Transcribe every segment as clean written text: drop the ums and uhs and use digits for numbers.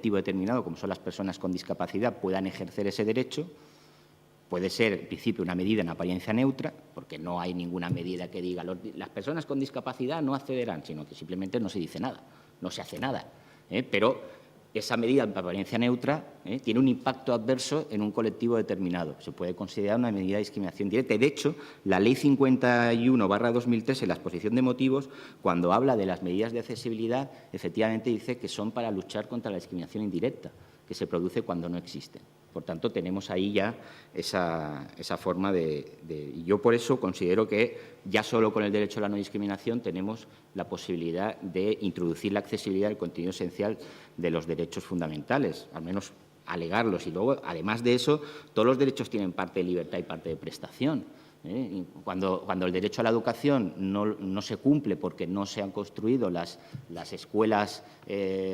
colectivo determinado, como son las personas con discapacidad, puedan ejercer ese derecho. Puede ser, en principio, una medida en apariencia neutra, porque no hay ninguna medida que diga las personas con discapacidad no accederán, sino que simplemente no se dice nada, no se hace nada. Pero esa medida en apariencia neutra tiene un impacto adverso en un colectivo determinado. Se puede considerar una medida de discriminación directa. Y, de hecho, la Ley 51/2003, en la exposición de motivos, cuando habla de las medidas de accesibilidad, efectivamente dice que son para luchar contra la discriminación indirecta, que se produce cuando no existen. Por tanto, tenemos ahí ya esa forma y yo por eso considero que ya solo con el derecho a la no discriminación tenemos la posibilidad de introducir la accesibilidad del contenido esencial de los derechos fundamentales, al menos alegarlos. Y luego, además de eso, todos los derechos tienen parte de libertad y parte de prestación. Cuando el derecho a la educación no se cumple porque no se han construido las escuelas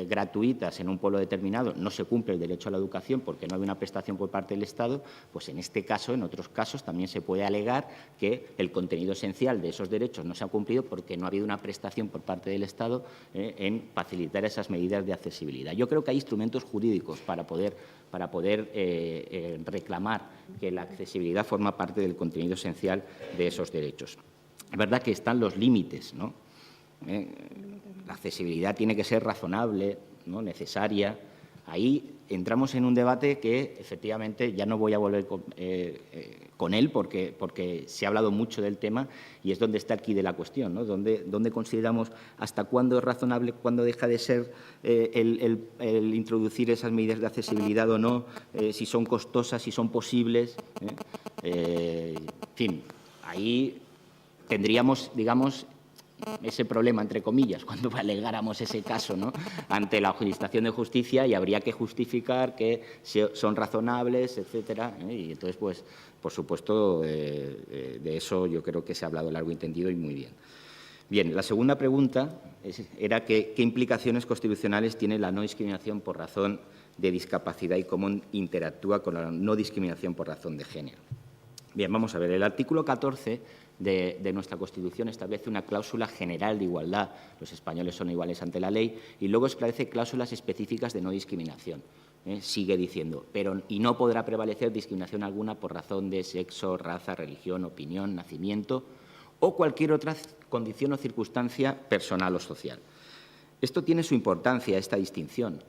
gratuitas en un pueblo determinado, no se cumple el derecho a la educación porque no hay una prestación por parte del Estado, pues en este caso, en otros casos, también se puede alegar que el contenido esencial de esos derechos no se ha cumplido porque no ha habido una prestación por parte del Estado en facilitar esas medidas de accesibilidad. Yo creo que hay instrumentos jurídicos para poder reclamar que la accesibilidad forma parte del contenido esencial de esos derechos. Es verdad que están los límites, ¿no? La accesibilidad tiene que ser razonable, ¿no?, necesaria. Ahí entramos en un debate que, efectivamente, ya no voy a volver con él porque se ha hablado mucho del tema y es donde está aquí de la cuestión, ¿no? Donde consideramos hasta cuándo es razonable, cuándo deja de ser el introducir esas medidas de accesibilidad o no, si son costosas, si son posibles. En fin, ahí tendríamos, digamos, ese problema, entre comillas, cuando alegáramos ese caso, ¿no?, ante la Administración de Justicia, y habría que justificar que son razonables, etcétera. Y entonces, pues, por supuesto, de eso yo creo que se ha hablado largo y tendido y muy bien. Bien, la segunda pregunta era qué implicaciones constitucionales tiene la no discriminación por razón de discapacidad y cómo interactúa con la no discriminación por razón de género. Bien, vamos a ver. El artículo 14 de nuestra Constitución establece una cláusula general de igualdad. Los españoles son iguales ante la ley, y luego establece cláusulas específicas de no discriminación. Sigue diciendo, y no podrá prevalecer discriminación alguna por razón de sexo, raza, religión, opinión, nacimiento o cualquier otra condición o circunstancia personal o social. Esto tiene su importancia, esta distinción.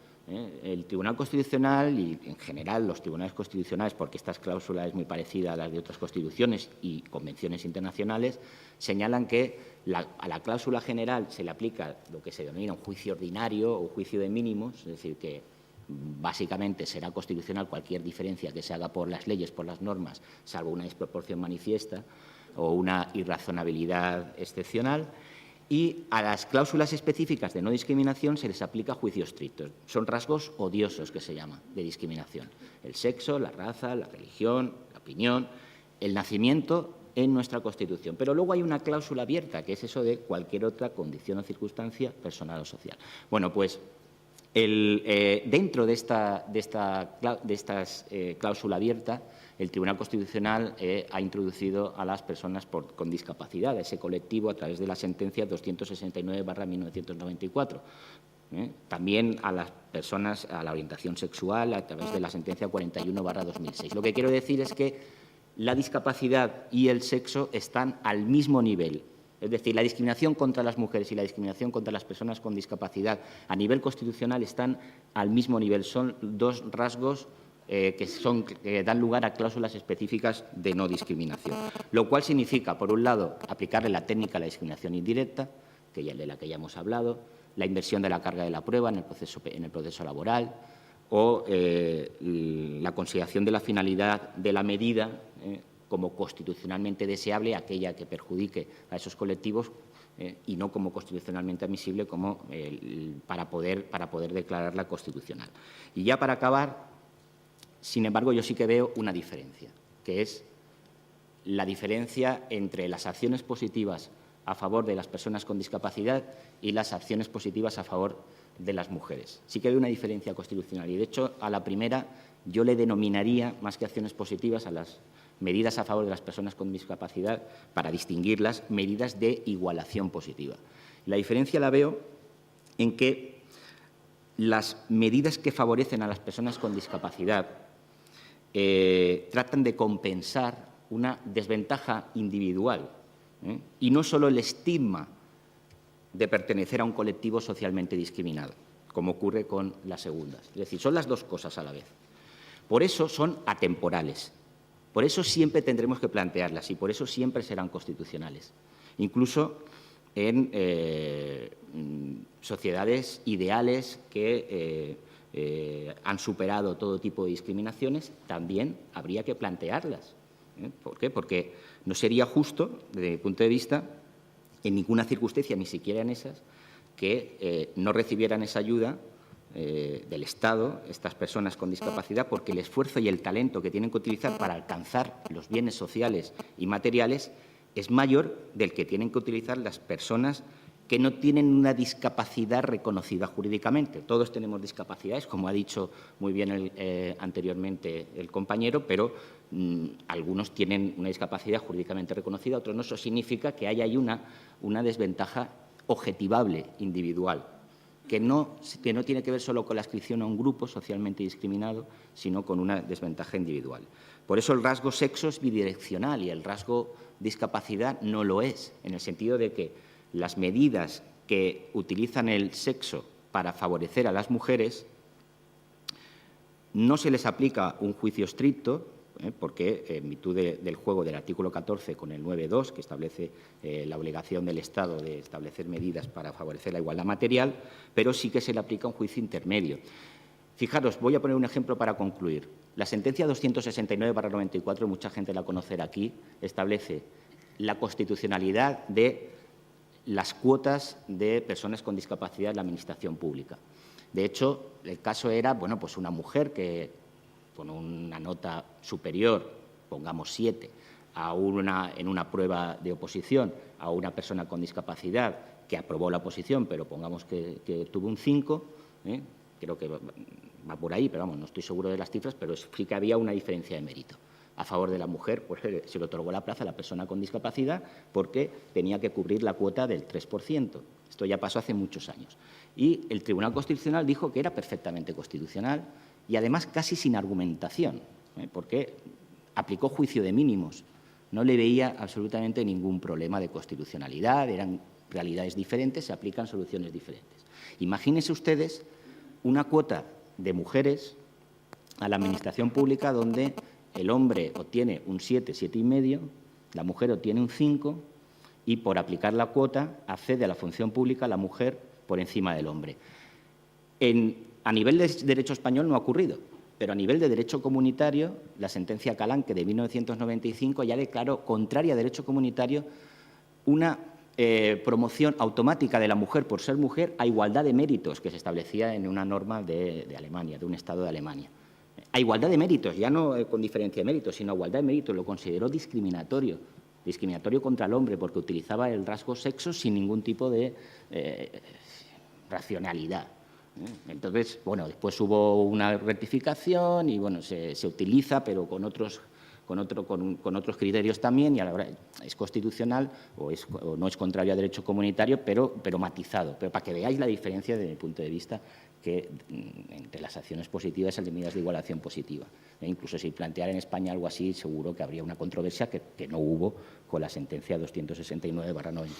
El Tribunal Constitucional y, en general, los tribunales constitucionales, porque esta cláusula es muy parecida a las de otras constituciones y convenciones internacionales, señalan que a la cláusula general se le aplica lo que se denomina un juicio ordinario o juicio de mínimos, es decir, que básicamente será constitucional cualquier diferencia que se haga por las leyes, por las normas, salvo una desproporción manifiesta o una irrazonabilidad excepcional. Y a las cláusulas específicas de no discriminación se les aplica juicio estricto. Son rasgos odiosos, que se llama, de discriminación. El sexo, la raza, la religión, la opinión, el nacimiento en nuestra Constitución. Pero luego hay una cláusula abierta, que es eso de cualquier otra condición o circunstancia personal o social. Bueno, pues dentro de esta cláusula abierta, el Tribunal Constitucional ha introducido a las personas con discapacidad, a ese colectivo, a través de la sentencia 269/1994. También a las personas a la orientación sexual, a través de la sentencia 41/2006. Lo que quiero decir es que la discapacidad y el sexo están al mismo nivel. Es decir, la discriminación contra las mujeres y la discriminación contra las personas con discapacidad a nivel constitucional están al mismo nivel. Son dos rasgos que dan lugar a cláusulas específicas de no discriminación. Lo cual significa, por un lado, aplicarle la técnica a la discriminación indirecta, de la que ya hemos hablado, la inversión de la carga de la prueba en el proceso laboral, o la consideración de la finalidad de la medida como constitucionalmente deseable, aquella que perjudique a esos colectivos, y no como constitucionalmente admisible para poder declararla constitucional. Y ya para acabar, sin embargo, yo sí que veo una diferencia, que es la diferencia entre las acciones positivas a favor de las personas con discapacidad y las acciones positivas a favor de las mujeres. Sí que veo una diferencia constitucional y, de hecho, a la primera yo le denominaría, más que acciones positivas, a las medidas a favor de las personas con discapacidad, para distinguirlas, medidas de igualación positiva. La diferencia la veo en que las medidas que favorecen a las personas con discapacidad tratan de compensar una desventaja individual, y no solo el estigma de pertenecer a un colectivo socialmente discriminado, como ocurre con las segundas. Es decir, son las dos cosas a la vez. Por eso son atemporales, por eso siempre tendremos que plantearlas y por eso siempre serán constitucionales. Incluso en sociedades ideales que han superado todo tipo de discriminaciones, también habría que plantearlas. ¿Por qué? Porque no sería justo, desde mi punto de vista, en ninguna circunstancia, ni siquiera en esas, que no recibieran esa ayuda del Estado, estas personas con discapacidad, porque el esfuerzo y el talento que tienen que utilizar para alcanzar los bienes sociales y materiales es mayor del que tienen que utilizar las personas que no tienen una discapacidad reconocida jurídicamente. Todos tenemos discapacidades, como ha dicho muy bien anteriormente el compañero, pero algunos tienen una discapacidad jurídicamente reconocida, otros no. Eso significa que hay ahí una desventaja objetivable, individual, que no tiene que ver solo con la adscripción a un grupo socialmente discriminado, sino con una desventaja individual. Por eso el rasgo sexo es bidireccional y el rasgo discapacidad no lo es, en el sentido de que las medidas que utilizan el sexo para favorecer a las mujeres no se les aplica un juicio estricto, porque en virtud del juego del artículo 14 con el 9.2, que establece la obligación del Estado de establecer medidas para favorecer la igualdad material, pero sí que se le aplica un juicio intermedio. Fijaros, voy a poner un ejemplo para concluir. La sentencia 269/94, mucha gente la conocerá aquí, establece la constitucionalidad de las cuotas de personas con discapacidad en la Administración pública. De hecho, el caso era, bueno, pues una mujer que con una nota superior, pongamos 7, en una prueba de oposición a una persona con discapacidad que aprobó la oposición, pero pongamos que tuvo un 5, creo que va por ahí, pero vamos, no estoy seguro de las cifras, pero sí que había una diferencia de mérito. A favor de la mujer, pues se le otorgó la plaza a la persona con discapacidad porque tenía que cubrir la cuota del 3%. Esto ya pasó hace muchos años. Y el Tribunal Constitucional dijo que era perfectamente constitucional y, además, casi sin argumentación, porque aplicó juicio de mínimos. No le veía absolutamente ningún problema de constitucionalidad, eran realidades diferentes, se aplican soluciones diferentes. Imagínense ustedes una cuota de mujeres a la Administración pública donde el hombre obtiene un 7, 7,5, la mujer obtiene un 5 y, por aplicar la cuota, accede a la función pública la mujer por encima del hombre. A nivel de derecho español no ha ocurrido, pero a nivel de derecho comunitario, la sentencia Calanque de 1995 ya declaró contraria a derecho comunitario una promoción automática de la mujer por ser mujer a igualdad de méritos que se establecía en una norma de Alemania, de un Estado de Alemania. A igualdad de méritos, ya no con diferencia de méritos, sino a igualdad de méritos, lo consideró discriminatorio contra el hombre, porque utilizaba el rasgo sexo sin ningún tipo de racionalidad. Entonces, bueno, después hubo una rectificación y, bueno, se utiliza, pero con otros criterios también, y ahora es constitucional o no es contrario a derecho comunitario, pero matizado. Pero para que veáis la diferencia, desde mi punto de vista, que entre las acciones positivas y las medidas de igualación positiva. Incluso si planteara en España algo así, seguro que habría una controversia que no hubo con la sentencia 269/94.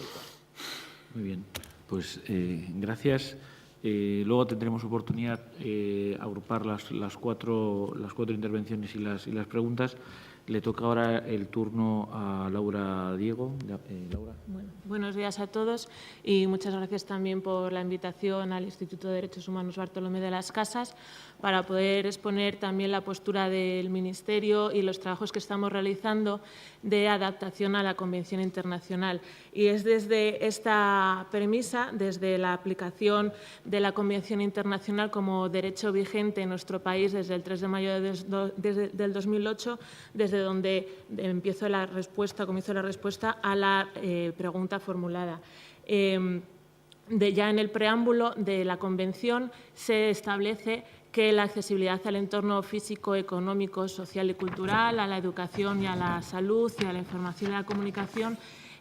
Muy bien, pues gracias. Luego tendremos oportunidad de agrupar las cuatro intervenciones y las preguntas. Le toca ahora el turno a Laura Diego. Laura. Bueno, buenos días a todos y muchas gracias también por la invitación al Instituto de Derechos Humanos Bartolomé de las Casas para poder exponer también la postura del Ministerio y los trabajos que estamos realizando de adaptación a la Convención Internacional. Y es desde esta premisa, desde la aplicación de la Convención Internacional como derecho vigente en nuestro país desde el 3 de mayo del 2008, desde donde comienzo la respuesta a la pregunta formulada. Ya en el preámbulo de la Convención se establece que la accesibilidad al entorno físico, económico, social y cultural, a la educación y a la salud y a la información y a la comunicación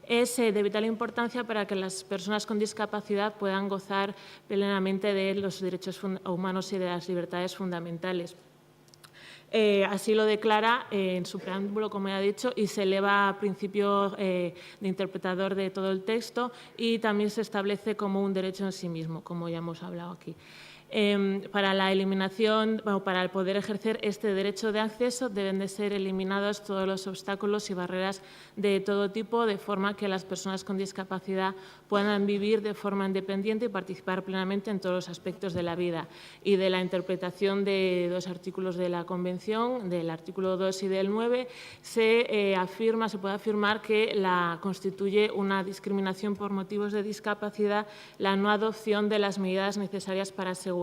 es de vital importancia para que las personas con discapacidad puedan gozar plenamente de los derechos humanos y de las libertades fundamentales. Así lo declara en su preámbulo, como ya he dicho, y se eleva a principio de interpretador de todo el texto, y también se establece como un derecho en sí mismo, como ya hemos hablado aquí. Para la eliminación, para el poder ejercer este derecho de acceso, deben de ser eliminados todos los obstáculos y barreras de todo tipo, de forma que las personas con discapacidad puedan vivir de forma independiente y participar plenamente en todos los aspectos de la vida. Y de la interpretación de dos artículos de la Convención, del artículo 2 y del 9, se puede afirmar que constituye una discriminación por motivos de discapacidad la no adopción de las medidas necesarias para asegurar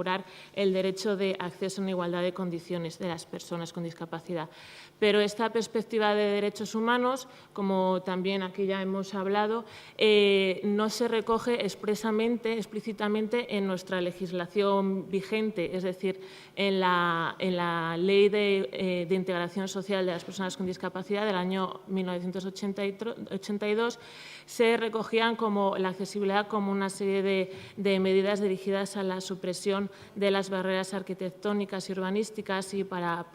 el derecho de acceso en igualdad de condiciones de las personas con discapacidad. Pero esta perspectiva de derechos humanos, como también aquí ya hemos hablado, no se recoge explícitamente en nuestra legislación vigente, es decir, en la Ley de Integración Social de las Personas con Discapacidad del año 1982, se recogían como la accesibilidad como una serie de medidas dirigidas a la supresión de las barreras arquitectónicas y urbanísticas y para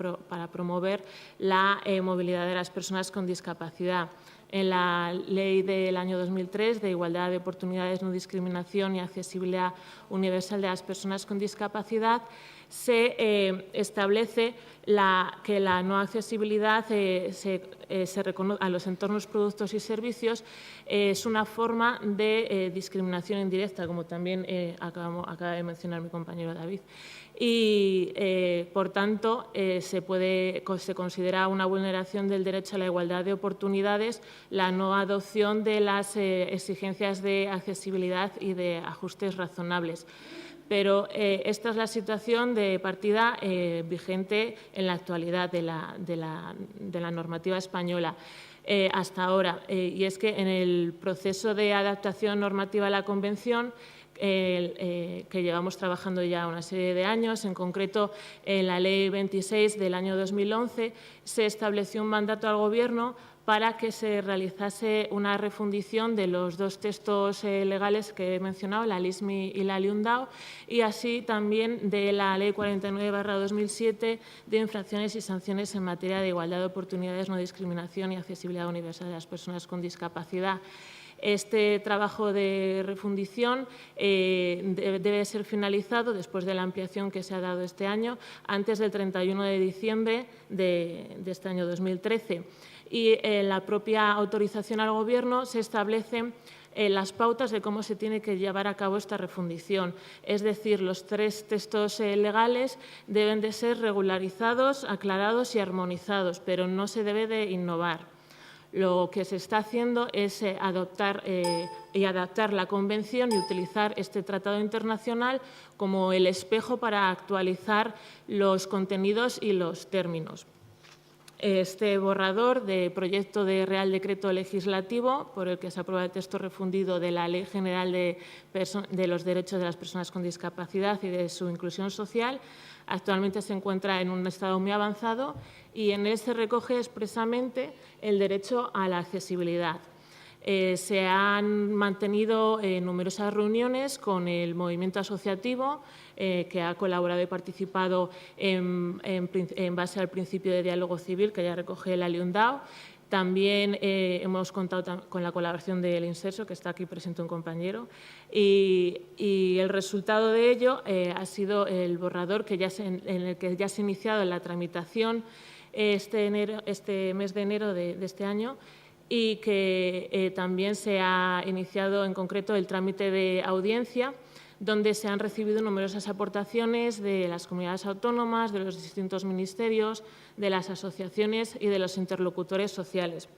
promover la movilidad de las personas con discapacidad. En la Ley del año 2003 de Igualdad de Oportunidades, No Discriminación y Accesibilidad Universal de las Personas con Discapacidad, se establece que la no accesibilidad se reconoce a los entornos, productos y servicios es una forma de discriminación indirecta, como también acaba de mencionar mi compañero David. Y, por tanto, se considera una vulneración del derecho a la igualdad de oportunidades la no adopción de las exigencias de accesibilidad y de ajustes razonables. Pero esta es la situación de partida vigente en la actualidad de la normativa española hasta ahora. Y es que en el proceso de adaptación normativa a la Convención, que llevamos trabajando ya una serie de años, en concreto en la Ley 26 del año 2011, se estableció un mandato al Gobierno para que se realizase una refundición de los dos textos legales que he mencionado, la LISMI y la LIUNDAO, y así también de la Ley 49/2007 de infracciones y sanciones en materia de igualdad de oportunidades, no discriminación y accesibilidad universal de las personas con discapacidad. Este trabajo de refundición debe ser finalizado después de la ampliación que se ha dado este año, antes del 31 de diciembre de este año 2013. Y en la propia autorización al Gobierno se establecen las pautas de cómo se tiene que llevar a cabo esta refundición. Es decir, los tres textos legales deben de ser regularizados, aclarados y armonizados, pero no se debe de innovar. Lo que se está haciendo es adoptar y adaptar la Convención y utilizar este tratado internacional como el espejo para actualizar los contenidos y los términos. Este borrador de proyecto de Real Decreto Legislativo por el que se aprueba el texto refundido de la Ley General de los Derechos de las Personas con Discapacidad y de su inclusión social actualmente se encuentra en un estado muy avanzado y en él se recoge expresamente el derecho a la accesibilidad. Se han mantenido numerosas reuniones con el movimiento asociativo que ha colaborado y participado en base al principio de diálogo civil que ya recoge la LIUNDAO. También hemos contado con la colaboración del INSERSO, que está aquí presente un compañero, y el resultado de ello ha sido el borrador en el que ya se ha iniciado la tramitación este mes de enero de este año, y que también se ha iniciado en concreto el trámite de audiencia, donde se han recibido numerosas aportaciones de las comunidades autónomas, de los distintos ministerios, de las asociaciones y de los interlocutores sociales.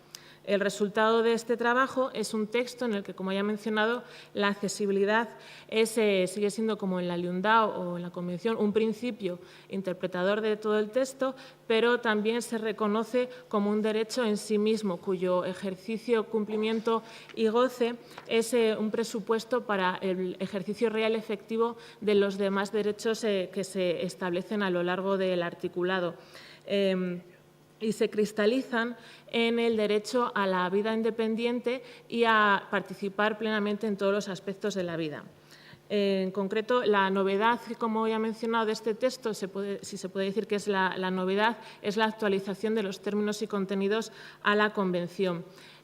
El resultado de este trabajo es un texto en el que, como ya he mencionado, la accesibilidad sigue siendo, como en la LIUNDAO o en la Convención, un principio interpretador de todo el texto, pero también se reconoce como un derecho en sí mismo, cuyo ejercicio, cumplimiento y goce es un presupuesto para el ejercicio real efectivo de los demás derechos que se establecen a lo largo del articulado. y se cristalizan en el derecho a la vida independiente y a participar plenamente en todos los aspectos de la vida. En concreto, la novedad, como ya he mencionado, de este texto, si se puede decir que es la novedad, es la actualización de los términos y contenidos a la Convención.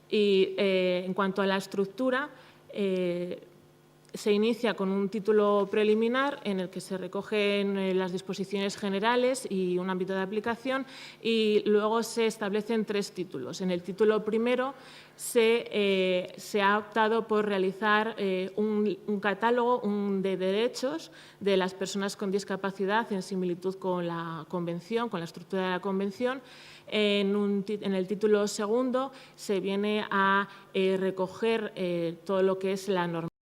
Y en cuanto a la estructura, se inicia con un título preliminar en el que se recogen las disposiciones generales y un ámbito de aplicación, y luego se establecen 3 títulos. En el título primero se ha optado por realizar un catálogo de derechos de las personas con discapacidad en similitud con la Convención, con la estructura de la Convención. En el título segundo se viene a recoger todo lo que es la normativa